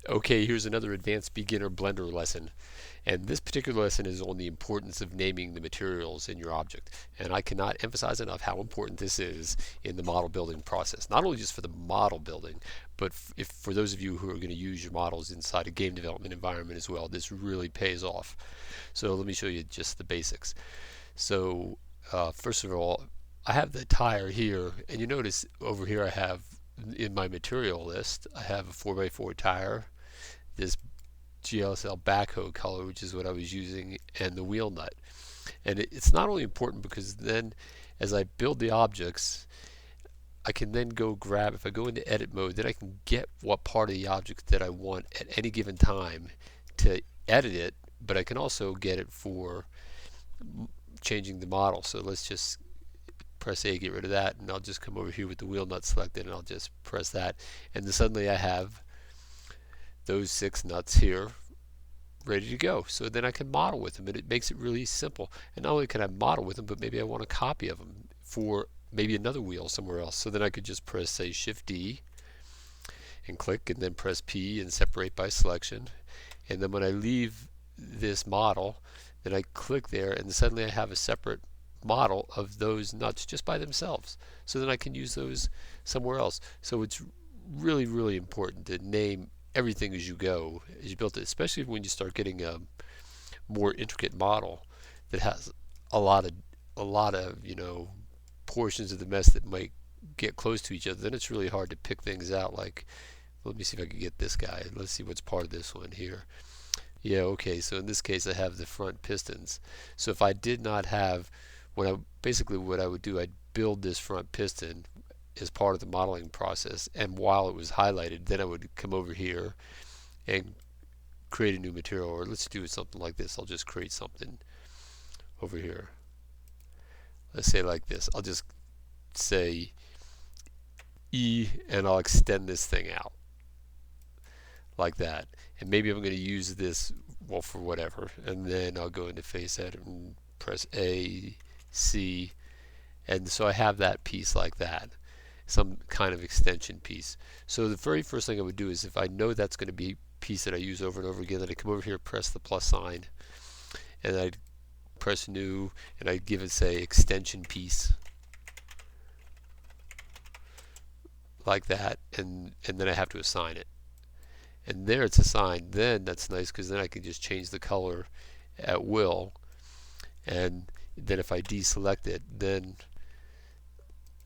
Okay, here's another advanced beginner Blender lesson. And this particular lesson is on the importance of naming the materials in your object. And I cannot emphasize enough how important this is in the model building process. Not only just for the model building, but if for those of you who are going to use your models inside a game development environment as well, this really pays off. So let me show you just the basics. So first of all, I have the tire here, and you notice over here I have in my material list, I have a 4x4 tire, this GLSL backhoe color, which is what I was using, and the wheel nut. And it's not only important because then as I build the objects, I can then go grab, if I go into edit mode, then I can get what part of the object that I want at any given time to edit it, but I can also get it for changing the model. So let's just press A, get rid of that, and I'll just come over here with the wheel nut selected, and I'll just press that, and then suddenly I have those 6 nuts here ready to go. So then I can model with them, and it makes it really simple. And not only can I model with them, but maybe I want a copy of them for maybe another wheel somewhere else. So then I could just press, say, Shift D and click, and then press P and separate by selection. And then when I leave this model, then I click there, and suddenly I have a separate model of those nuts just by themselves. So then I can use those somewhere else. So it's really, really important to name everything as you go, as you build it, especially when you start getting a more intricate model that has a lot of portions of the mess that might get close to each other. Then it's really hard to pick things out. Like, let me see if I can get this guy. Let's see what's part of this one here. Yeah, okay. So in this case, I have the front pistons. So if I did not have, basically what I would do, I'd build this front piston as part of the modeling process, and while it was highlighted, then I would come over here and create a new material. Or let's do something like this. I'll just create something over here. Let's say like this. I'll just say E, and I'll extend this thing out like that. And maybe I'm going to use this, well, for whatever. And then I'll go into face edit and press A, C, and so I have that piece like that, some kind of extension piece. So the very first thing I would do is, if I know that's going to be a piece that I use over and over again, then I come over here, press the plus sign, and I'd press new, and I'd give it, say, extension piece, like that, and then I have to assign it. And there it's assigned. Then that's nice because then I can just change the color at will. And then if I deselect it, then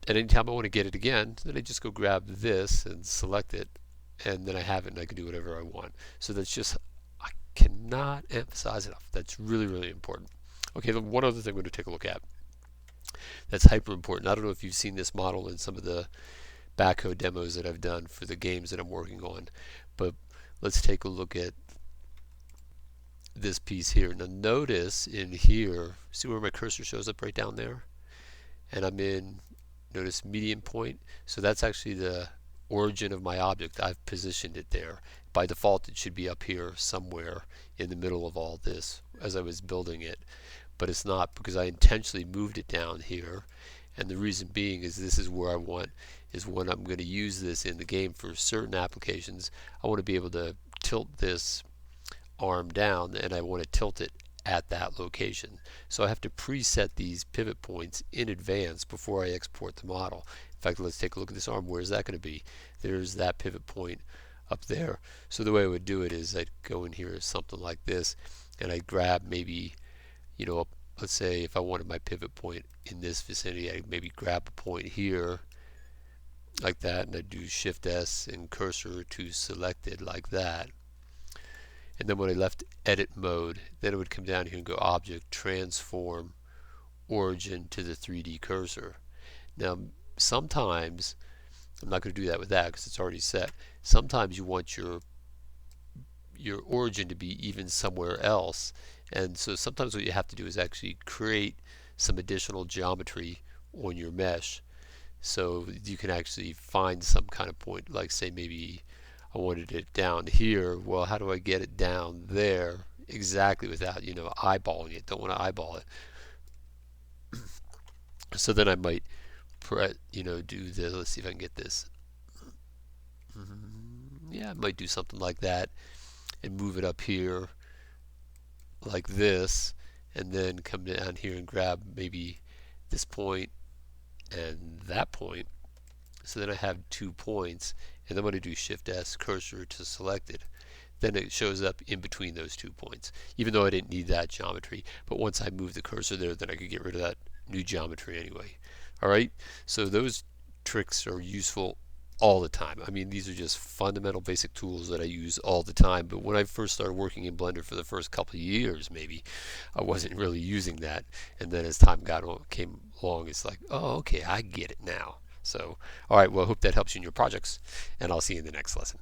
at any time I want to get it again, then I just go grab this and select it, and then I have it, and I can do whatever I want. So that's just, I cannot emphasize enough. That's really, really important. Okay, then one other thing we're going to take a look at that's hyper important. I don't know if you've seen this model in some of the backhoe demos that I've done for the games that I'm working on, but let's take a look at this piece here. Now notice in here, see where my cursor shows up right down there? And I'm in, notice median point. So that's actually the origin of my object. I've positioned it there. By default, it should be up here somewhere in the middle of all this as I was building it. But it's not, because I intentionally moved it down here. And the reason being is this is where I want, is when I'm going to use this in the game for certain applications, I want to be able to tilt this arm down, and I want to tilt it at that location. So I have to preset these pivot points in advance before I export the model. In fact, let's take a look at this arm. Where is that going to be? There's that pivot point up there. So the way I would do it is I'd go in here something like this, and I'd grab maybe, let's say if I wanted my pivot point in this vicinity, I'd maybe grab a point here like that, and I'd do Shift S and cursor to selected like that. And then when I left edit mode, then it would come down here and go object, transform, origin to the 3D cursor. Now sometimes, I'm not going to do that with that because it's already set. Sometimes you want your origin to be even somewhere else, and so sometimes what you have to do is actually create some additional geometry on your mesh so you can actually find some kind of point, like say maybe I wanted it down here. Well, how do I get it down there exactly without eyeballing it? Don't want to eyeball it. So then I might do this. Let's see if I can get this. Yeah, I might do something like that and move it up here like this, and then come down here and grab maybe this point and that point. So then I have 2 points, and I'm going to do Shift S cursor to select it. Then it shows up in between those 2 points, even though I didn't need that geometry. But once I move the cursor there, then I could get rid of that new geometry anyway. All right, so those tricks are useful all the time. I mean, these are just fundamental basic tools that I use all the time. But when I first started working in Blender for the first couple of years, maybe, I wasn't really using that. And then as time came along, it's like, oh, okay, I get it now. So, all right, well, I hope that helps you in your projects, and I'll see you in the next lesson.